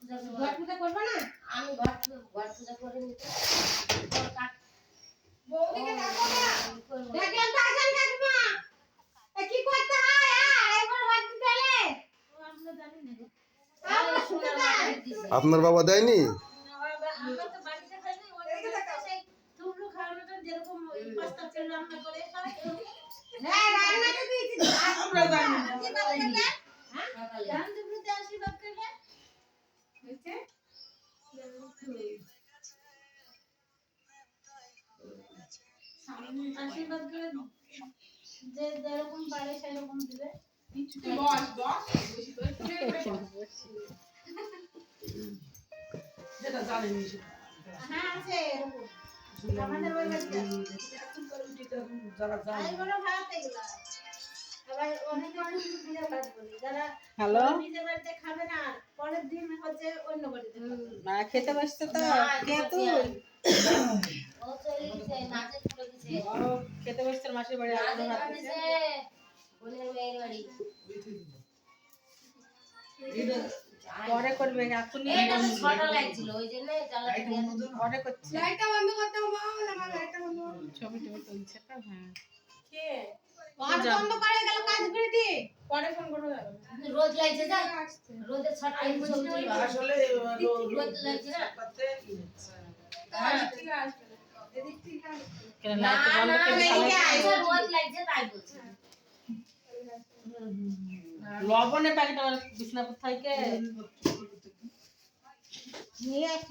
ঘট পূজা করবে না? আমি ঘট পূজা করে নিতে বৌদিকে ডাকো না। দেখেন তো আসেন কাকিমা। কি করতে হয় একবার ঘট দিলে? আমরা জানি না গো। আমরা শুনে দিছি। আপনার বাবা দেয়নি? আমরা তো বাড়িতে খাই না, ওই সেই টুকরো খাওয়ানোটা যেরকম ওই পাস্তা তেল রান্না করে খায়। হ্যাঁ রান্না তো দিয়েছি। আমরা জানি না। হ্যাঁ? দান দুপুরতে আশীর্বাদ করবে। হইছে? আশীর্বাদ করে যে যেরকম পারে সেরকম দিবে। যেটা জানেন হ্যাঁ আছে এরকম। আমাদের ওই বাড়িতে যারা জানে আই বড় ভাত এগুলা। আবার অনেকে অনেক নিজের কাজ বলে যারা হ্যালো নিজের বাড়িতে খাবে না পরের দিন হচ্ছে অন্য বাড়িতে খাবে। না খেতে বসতে তো কে তুই ও চলে গেছে মাঝে চলে গেছে। ও খেতে বসতে মাসির বাড়ি আর মাঝে ভাত চলে দিছে গেছে বোনের মেয়ের বাড়ি। পরে করবে এখনই এটা তো ছোট লাগছিল ওই জন্য জ্বালাতে দিয়ে পরে করছে লাইটটা বন্ধ করতে হবে আমার লাইটটা বন্ধ করো। ছবি টবি তুলছে তো হ্যাঁ কে আর বন্ধ করে গেল কাজ করে দি পরে ফোন করব। রোদ লাগছে যা রোদে ছট টাইম ছবি তুলবা আসলে রোদ লাগছে না হ্যাঁ ঠিক আছে এদিক থেকে কেন না লাইট বন্ধ না করে এইদিকে দিছে আইছে রোদ লাগছে তাই বলছি। লবণের প্যাকেট আমার বিছনাপুর থেকে নিয়ে